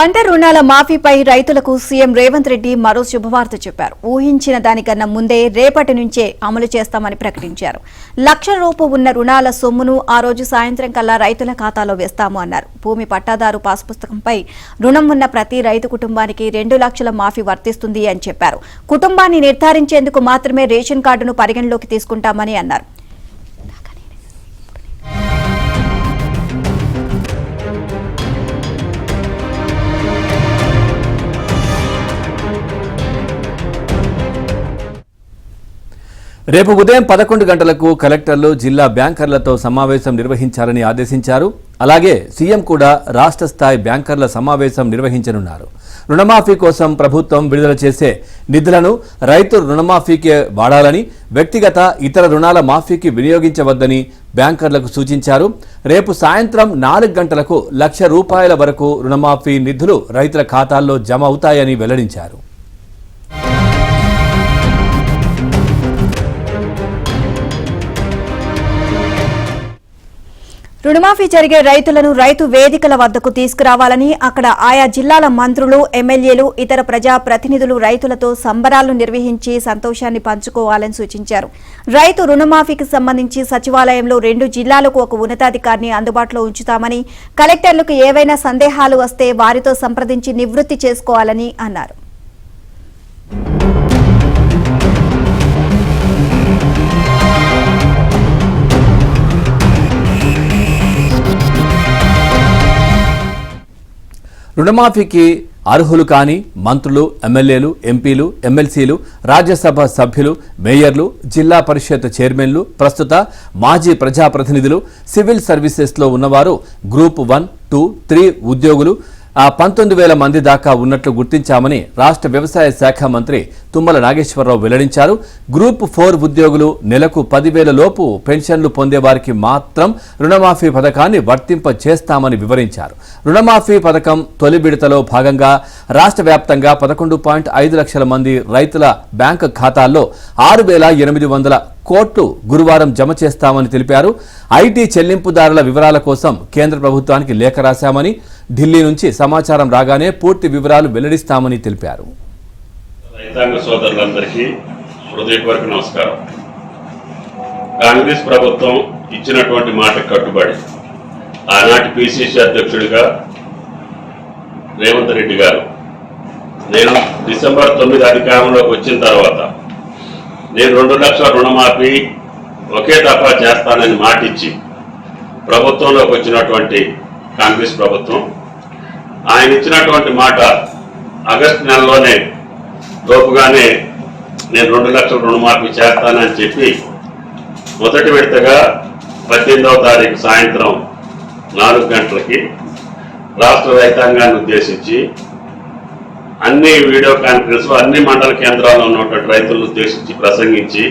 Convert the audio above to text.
పంట రుణాల మాఫీపై రైతులకు సీఎం రేవంత్ రెడ్డి మరో శుభవార్త చెప్పారు. ఊహించిన దానికన్నా ముందే రేపటి నుంచే అమలు చేస్తామని ప్రకటించారు. ₹1,00,000 ఉన్న రుణాల సొమ్మును ఆ రోజు సాయంత్రం కల్లా రైతుల ఖాతాలో వేస్తాము అన్నారు. భూమి పట్టాదారు పాస్ పుస్తకంపై రుణం ఉన్న ప్రతి రైతు కుటుంబానికి 2 లక్షల మాఫీ వర్తిస్తుంది అని చెప్పారు. కుటుంబాన్ని నిర్ధారించేందుకు మాత్రమే రేషన్ కార్డును పరిగణలోకి తీసుకుంటామని అన్నారు. రేపు ఉదయం 11 గంటలకు కలెక్టర్లు జిల్లా బ్యాంకర్లతో సమావేశం నిర్వహించాలని ఆదేశించారు. అలాగే సీఎం కూడా రాష్ట్ర స్థాయి బ్యాంకర్ల సమావేశం నిర్వహించనున్నారు. రుణమాఫీ కోసం ప్రభుత్వం విడుదల చేసే నిధులను రైతు రుణమాఫీకే వాడాలని, వ్యక్తిగత ఇతర రుణాల మాఫీకి వినియోగించవద్దని బ్యాంకర్లకు సూచించారు. రేపు సాయంత్రం 4 గంటలకు ₹1,00,000 వరకు రుణమాఫీ నిధులు రైతుల ఖాతాల్లో జమ అవుతాయని వెల్లడించారు. రుణమాఫీ జరిగే రైతులను రైతు వేదికల వద్దకు తీసుకురావాలని, అక్కడ ఆయా జిల్లాల మంత్రులు, ఎమ్మెల్యేలు, ఇతర ప్రజా ప్రతినిధులు రైతులతో సంబరాలు నిర్వహించి సంతోషాన్ని పంచుకోవాలని సూచించారు. రైతు రుణమాఫీకి సంబంధించి సచివాలయంలో 2 జిల్లాలకు ఒక ఉన్నతాధికారిని అందుబాటులో ఉంచుతామని, కలెక్టర్లకు ఏవైనా సందేహాలు వస్తే వారితో సంప్రదించి నివృత్తి చేసుకోవాలని అన్నారు. రుణమాఫీకి అర్హులు కాని మంత్రులు, ఎమ్మెల్యేలు, ఎంపీలు, ఎమ్మెల్సీలు, రాజ్యసభ సభ్యులు, మేయర్లు, జిల్లా పరిషత్ చైర్మన్లు, ప్రస్తుత మాజీ ప్రజాప్రతినిధులు, సివిల్ సర్వీసెస్లో ఉన్నవారు, గ్రూప్ 1, 2, 3 ఉద్యోగులు 19,000 మంది దాకా ఉన్నట్లు గుర్తించామని రాష్ట్ర వ్యవసాయ శాఖ మంత్రి తుమ్మల నాగేశ్వరరావు వెల్లడించారు. గ్రూప్ 4 ఉద్యోగులు నెలకు 10,000 లోపు పెన్షన్లు పొందేవారికి మాత్రం రుణమాఫీ పథకాన్ని వర్తింప చేస్తామని వివరించారు. రుణమాఫీ పథకం తొలి విడతలో భాగంగా రాష్ట్ర వ్యాప్తంగా 11.5 లక్షల మంది రైతుల బ్యాంకు ఖాతాల్లో 6,800 కోట్లు గురువారం జమ చేస్తామని తెలిపారు. ఐటీ చెల్లింపుదారుల వివరాల కోసం కేంద్ర ప్రభుత్వానికి లేఖ రాశామని, ఢిల్లీ నుంచి సమాచారం రాగానే పూర్తి వివరాలు వెల్లడిస్తామని తెలిపారు. రైతాంగ సోదరులందరికీ హృదయపూర్వక నమస్కారం. కాంగ్రెస్ ప్రభుత్వం ఇచ్చినటువంటి మాట కట్టుబడి ఆనాటి పిసిసి అధ్యక్షుడిగా రేవంత్ రెడ్డి గారు, నేను డిసెంబర్ 9 అధికారంలోకి వచ్చిన తర్వాత నేను 2 లక్షల రుణమాఫీ ఒకే దఫా చేస్తానని మాటిచ్చి ప్రభుత్వంలోకి వచ్చినటువంటి కాంగ్రెస్ ప్రభుత్వం ఆయన ఇచ్చినటువంటి మాట ఆగస్టు నెలలోనే లోపుగానే నేను 2 లక్షల రుణమాఫీ చేస్తానని చెప్పి మొదటి విడతగా 18వ తారీఖు సాయంత్రం 4 గంటలకి రాష్ట్ర రైతాంగాన్ని ఉద్దేశించి అన్ని వీడియో కాన్ఫరెన్స్ అన్ని మండల కేంద్రాల్లో ఉన్నటువంటి రైతులను ఉద్దేశించి ప్రసంగించి